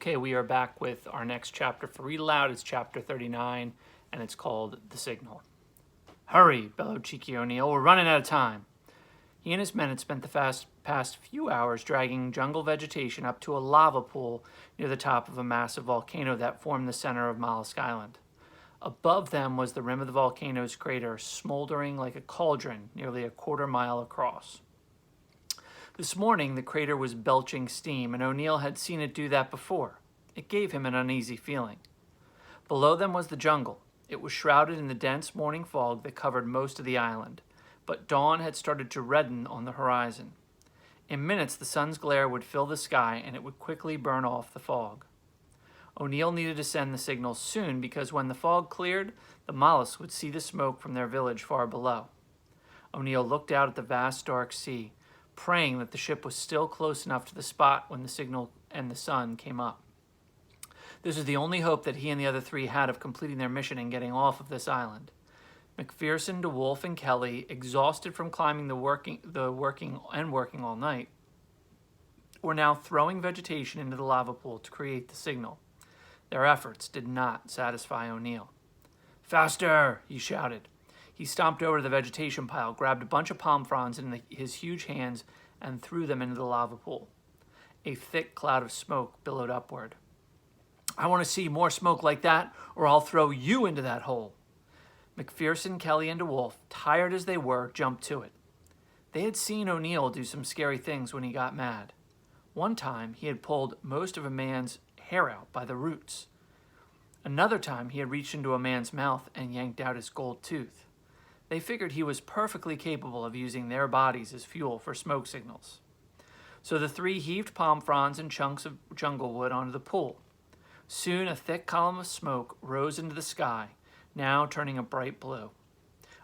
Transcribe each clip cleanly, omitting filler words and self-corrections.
Okay, we are back with our next chapter for Read Aloud. It's chapter 39, and it's called The Signal. Hurry, bellowed Cheeky O'Neill. We're running out of time. He and his men had spent the past few hours dragging jungle vegetation up to a lava pool near the top of a massive volcano that formed the center of Mollusk Island. Above them was the rim of the volcano's crater, smoldering like a cauldron nearly a quarter-mile across. This morning, the crater was belching steam, and O'Neill had seen it do that before. It gave him an uneasy feeling. Below them was the jungle. It was shrouded in the dense morning fog that covered most of the island, but dawn had started to redden on the horizon. In minutes, the sun's glare would fill the sky, and it would quickly burn off the fog. O'Neill needed to send the signal soon because when the fog cleared, the mollusks would see the smoke from their village far below. O'Neill looked out at the vast dark sea, praying that the ship was still close enough to the spot when the signal and the sun came up. This was the only hope that he and the other three had of completing their mission and getting off of this island. McPherson, DeWolf, and Kelly, exhausted from climbing working all night, were now throwing vegetation into the lava pool to create the signal. Their efforts did not satisfy O'Neill. "Faster!" he shouted. He stomped over to the vegetation pile, grabbed a bunch of palm fronds in his huge hands, and threw them into the lava pool. A thick cloud of smoke billowed upward. "I want to see more smoke like that, or I'll throw you into that hole." McPherson, Kelly, and DeWolf, tired as they were, jumped to it. They had seen O'Neill do some scary things when he got mad. One time, he had pulled most of a man's hair out by the roots. Another time, he had reached into a man's mouth and yanked out his gold tooth. They figured he was perfectly capable of using their bodies as fuel for smoke signals. So the three heaved palm fronds and chunks of jungle wood onto the pool. Soon a thick column of smoke rose into the sky, now turning a bright blue.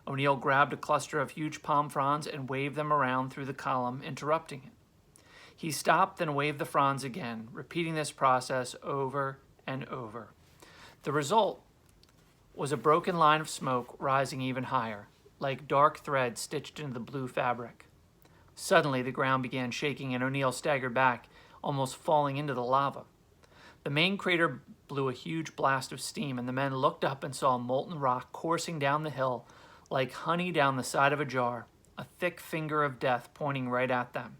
O'Neill grabbed a cluster of huge palm fronds and waved them around through the column, interrupting it. He stopped, then waved the fronds again, repeating this process over and over. The result was a broken line of smoke rising even higher, like dark thread stitched into the blue fabric. Suddenly, the ground began shaking, and O'Neill staggered back, almost falling into the lava. The main crater blew a huge blast of steam, and the men looked up and saw molten rock coursing down the hill like honey down the side of a jar, a thick finger of death pointing right at them.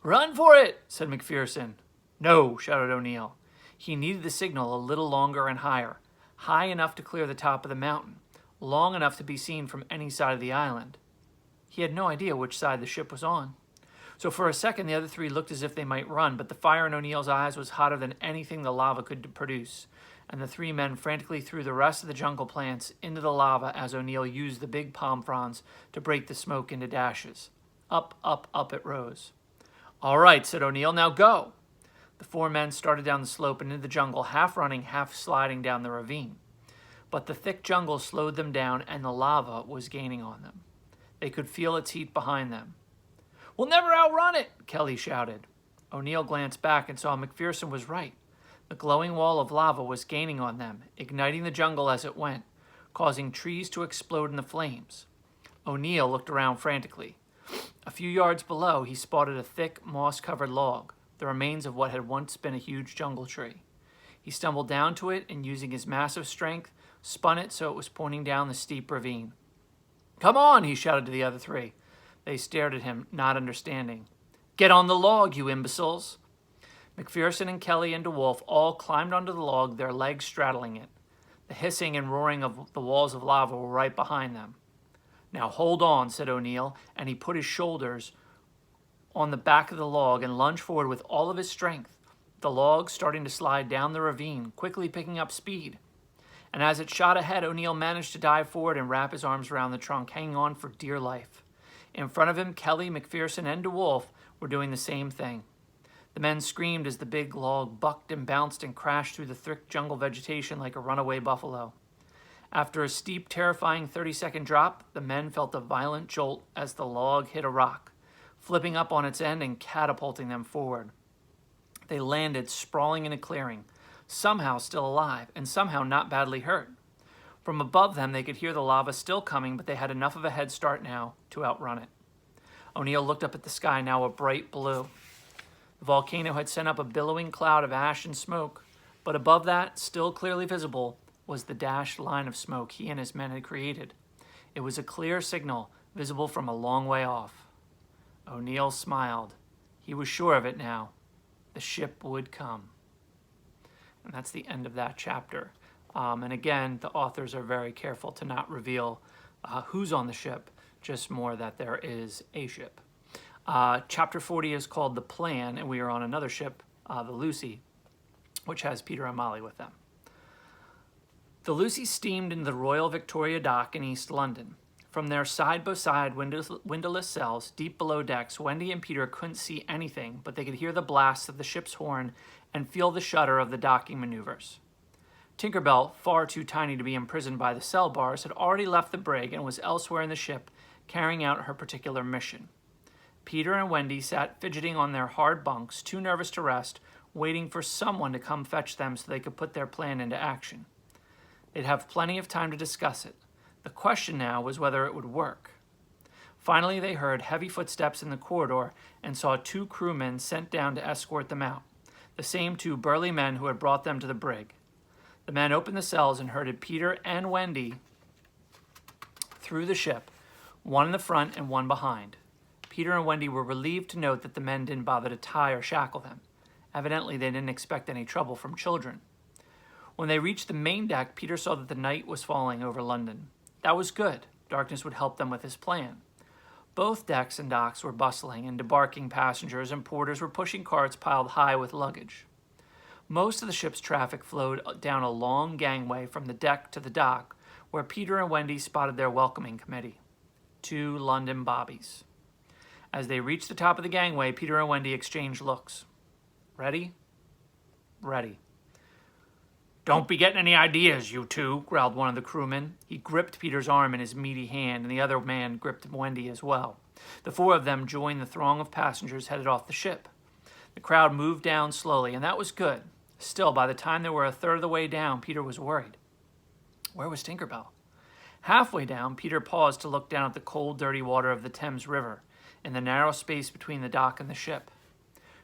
"Run for it!" said McPherson. "No," shouted O'Neill. He needed the signal a little longer and higher, high enough to clear the top of the mountain, long enough to be seen from any side of the island. He had no idea which side the ship was on. So for a second, the other three looked as if they might run, but the fire in O'Neill's eyes was hotter than anything the lava could produce, and the three men frantically threw the rest of the jungle plants into the lava as O'Neill used the big palm fronds to break the smoke into dashes. Up, up, up it rose. "All right," said O'Neill, "now go." The four men started down the slope and into the jungle, half running, half sliding down the ravine. But the thick jungle slowed them down, and the lava was gaining on them. They could feel its heat behind them. "We'll never outrun it," Kelly shouted. O'Neill glanced back and saw McPherson was right. The glowing wall of lava was gaining on them, igniting the jungle as it went, causing trees to explode in the flames. O'Neill looked around frantically. A few yards below, he spotted a thick, moss-covered log, the remains of what had once been a huge jungle tree. He stumbled down to it and, using his massive strength, spun it so it was pointing down the steep ravine. "Come on," he shouted to the other three. They stared at him, not understanding. "Get on the log, you imbeciles." McPherson and Kelly and DeWolf all climbed onto the log, their legs straddling it. The hissing and roaring of the walls of lava were right behind them. "Now hold on," said O'Neill, and he put his shoulders on the back of the log and lunged forward with all of his strength, the log starting to slide down the ravine, quickly picking up speed. And as it shot ahead, O'Neill managed to dive forward and wrap his arms around the trunk, hanging on for dear life. In front of him, Kelly, McPherson, and DeWolf were doing the same thing. The men screamed as the big log bucked and bounced and crashed through the thick jungle vegetation like a runaway buffalo. After a steep, terrifying 30-second drop, the men felt a violent jolt as the log hit a rock, flipping up on its end and catapulting them forward. They landed sprawling in a clearing, somehow still alive and somehow not badly hurt. From above them, they could hear the lava still coming, but they had enough of a head start now to outrun it. O'Neill looked up at the sky, now a bright blue. The The volcano had sent up a billowing cloud of ash and smoke, but above that, still clearly visible, was the dashed line of smoke he and his men had created. It was a clear signal, visible from a long way off. O'Neill smiled. He was sure of it now. The ship would come. And that's the end of that chapter. And again, the authors are very careful to not reveal who's on the ship, just more that there is a ship. Chapter 40 is called The Plan, and we are on another ship, the Lucy, which has Peter and Molly with them. The Lucy steamed into the Royal Victoria Dock in East London. From their side-by-side windowless cells, deep below decks, Wendy and Peter couldn't see anything, but they could hear the blasts of the ship's horn and feel the shudder of the docking maneuvers. Tinkerbell, far too tiny to be imprisoned by the cell bars, had already left the brig and was elsewhere in the ship, carrying out her particular mission. Peter and Wendy sat fidgeting on their hard bunks, too nervous to rest, waiting for someone to come fetch them so they could put their plan into action. They'd have plenty of time to discuss it. The question now was whether it would work. Finally, they heard heavy footsteps in the corridor and saw 2 crewmen sent down to escort them out, the same 2 burly men who had brought them to the brig. The men opened the cells and herded Peter and Wendy through the ship, one in the front and one behind. Peter and Wendy were relieved to note that the men didn't bother to tie or shackle them. Evidently, they didn't expect any trouble from children. When they reached the main deck, Peter saw that the night was falling over London. That was good. Darkness would help them with his plan. Both decks and docks were bustling, and debarking passengers and porters were pushing carts piled high with luggage. Most of the ship's traffic flowed down a long gangway from the deck to the dock, where Peter and Wendy spotted their welcoming committee, 2 London bobbies. As they reached the top of the gangway, Peter and Wendy exchanged looks. Ready? Ready. "Don't be getting any ideas, you 2, growled one of the crewmen. He gripped Peter's arm in his meaty hand, and the other man gripped Wendy as well. The 4 of them joined the throng of passengers headed off the ship. The crowd moved down slowly, and that was good. Still, by the time they were a third of the way down, Peter was worried. Where was Tinkerbell? Halfway down, Peter paused to look down at the cold, dirty water of the Thames River, in the narrow space between the dock and the ship.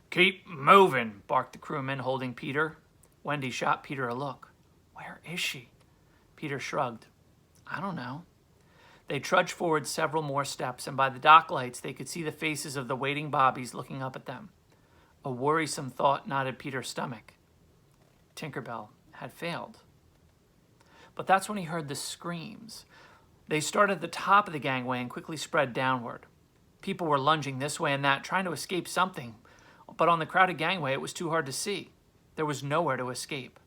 "Keep moving," barked the crewman, holding Peter. Wendy shot Peter a look. "Where is she?" Peter shrugged. "I don't know." They trudged forward several more steps, and by the dock lights they could see the faces of the waiting bobbies looking up at them. A worrisome thought knotted Peter's stomach. Tinkerbell had failed. But that's when he heard the screams. They started at the top of the gangway and quickly spread downward. People were lunging this way and that, trying to escape something, but on the crowded gangway it was too hard to see. There was nowhere to escape.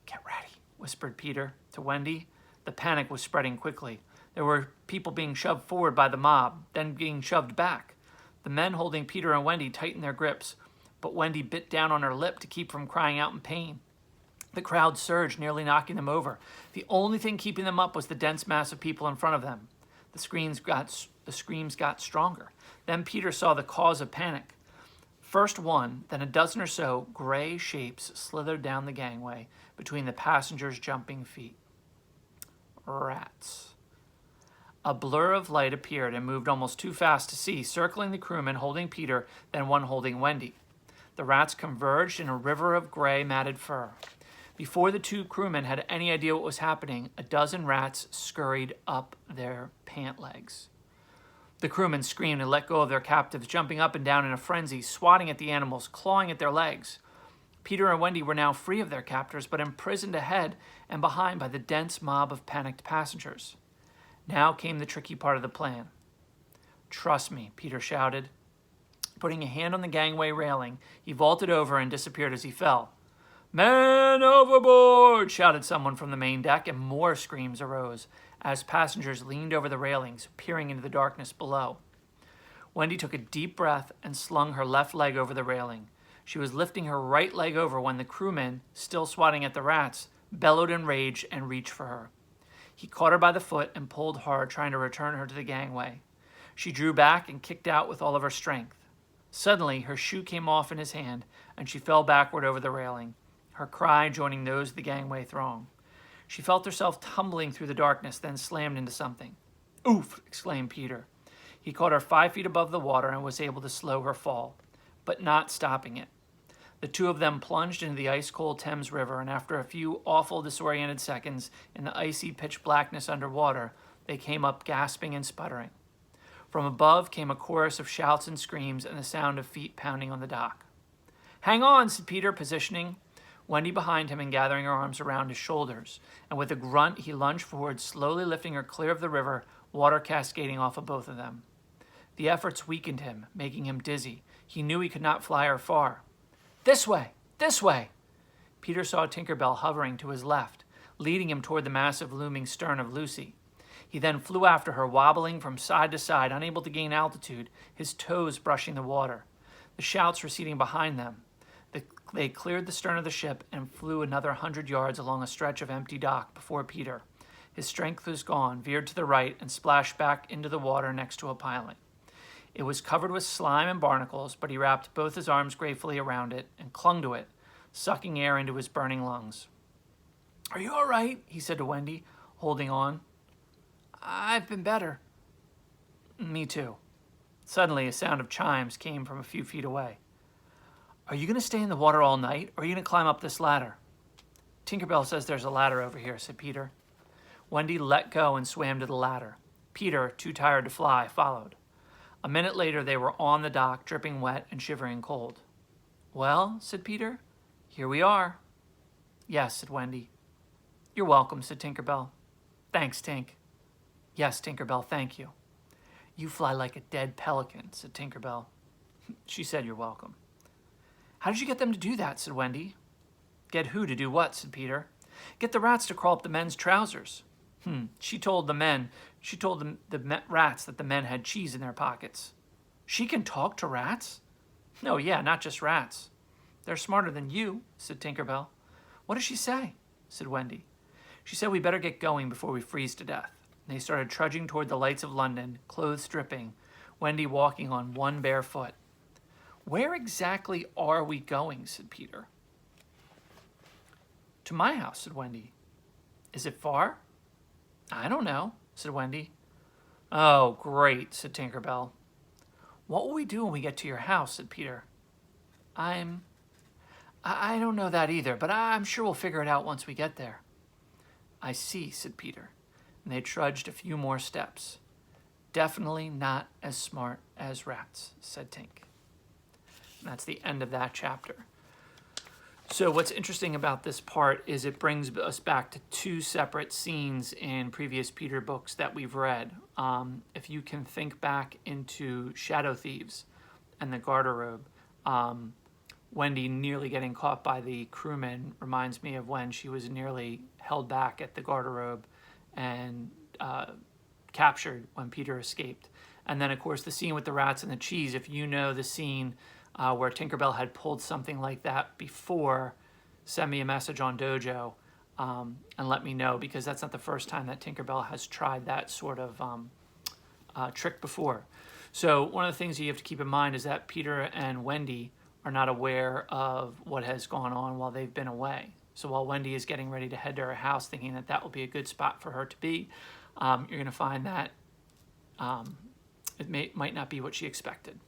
"Get ready," whispered Peter to Wendy. The panic was spreading quickly. There were people being shoved forward by the mob, then being shoved back. The men holding Peter and Wendy tightened their grips, but Wendy bit down on her lip to keep from crying out in pain. The crowd surged, nearly knocking them over. The only thing keeping them up was the dense mass of people in front of them. The screams got stronger. Then Peter saw the cause of panic. First one, then a dozen or so gray shapes slithered down the gangway between the passengers' jumping feet. Rats. A blur of light appeared and moved almost too fast to see, circling the crewman holding Peter, then one holding Wendy. The rats converged in a river of gray matted fur. Before the 2 crewmen had any idea what was happening, a dozen rats scurried up their pant legs. The crewmen screamed and let go of their captives, jumping up and down in a frenzy, swatting at the animals, clawing at their legs. Peter and Wendy were now free of their captors, but imprisoned ahead and behind by the dense mob of panicked passengers. Now came the tricky part of the plan. "Trust me," Peter shouted. Putting a hand on the gangway railing, he vaulted over and disappeared as he fell. "Man overboard!" shouted someone from the main deck, and more screams arose as passengers leaned over the railings, peering into the darkness below. Wendy took a deep breath and slung her left leg over the railing. She was lifting her right leg over when the crewman, still swatting at the rats, bellowed in rage and reached for her. He caught her by the foot and pulled hard, trying to return her to the gangway. She drew back and kicked out with all of her strength. Suddenly, her shoe came off in his hand, and she fell backward over the railing, her cry joining those of the gangway throng. She felt herself tumbling through the darkness, then slammed into something. "Oof!" exclaimed Peter. He caught her 5 feet above the water and was able to slow her fall. but not stopping it. The two of them plunged into the ice-cold Thames River, and after a few awful, disoriented seconds in the icy pitch blackness underwater, they came up gasping and sputtering. From above came a chorus of shouts and screams and the sound of feet pounding on the dock. "Hang on," said Peter, positioning Wendy behind him and gathering her arms around his shoulders. And with a grunt, he lunged forward, slowly lifting her clear of the river, water cascading off of both of them. The efforts weakened him, making him dizzy. He knew he could not fly her far. "This way! This way!" Peter saw Tinker Bell hovering to his left, leading him toward the massive looming stern of Lucy. He then flew after her, wobbling from side to side, unable to gain altitude, his toes brushing the water. The shouts receding behind them. They cleared the stern of the ship and flew another 100 yards along a stretch of empty dock before Peter. His strength was gone, veered to the right, and splashed back into the water next to a piling. It was covered with slime and barnacles, but he wrapped both his arms gratefully around it and clung to it, sucking air into his burning lungs. "Are you all right?" he said to Wendy, holding on. "I've been better." "Me too." Suddenly, a sound of chimes came from a few feet away. "Are you going to stay in the water all night, or are you going to climb up this ladder?" "Tinker Bell says there's a ladder over here," said Peter. Wendy let go and swam to the ladder. Peter, too tired to fly, followed. A minute later, they were on the dock, dripping wet and shivering cold. "Well," said Peter, "here we are." "Yes," said Wendy. "You're welcome," said Tinker Bell. "Thanks, Tink." "Yes, Tinker Bell, thank you." "You fly like a dead pelican," said Tinker Bell. She said, "You're welcome." "How did you get them to do that?" said Wendy. "Get who to do what?" said Peter. "Get the rats to crawl up the men's trousers." She told the rats that the men had cheese in their pockets. "She can talk to rats?" "No, yeah, not just rats." "They're smarter than you," said Tinker Bell. "What does she say?" said Wendy. "She said we better get going before we freeze to death." They started trudging toward the lights of London, clothes dripping, Wendy walking on one bare foot. "Where exactly are we going?" said Peter. "To my house," said Wendy. "Is it far?" "I don't know," said Wendy. "Oh, great," said Tinker Bell. "What will we do when we get to your house?" said Peter. I don't know that either, but I'm sure we'll figure it out once we get there." "I see," said Peter, and they trudged a few more steps. "Definitely not as smart as rats," said Tink. And that's the end of that chapter. So what's interesting about this part is it brings us back to two separate scenes in previous Peter books that we've read. If you can think back into Shadow Thieves and the Garderobe, Wendy nearly getting caught by the crewmen reminds me of when she was nearly held back at the Garderobe and captured when Peter escaped. And then, of course, the scene with the rats and the cheese, if you know the scene where Tinker Bell had pulled something like that before, send me a message on Dojo and let me know, because that's not the first time that Tinker Bell has tried that sort of trick before. So one of the things you have to keep in mind is that Peter and Wendy are not aware of what has gone on while they've been away. So while Wendy is getting ready to head to her house thinking that that will be a good spot for her to be, you're going to find that it might not be what she expected.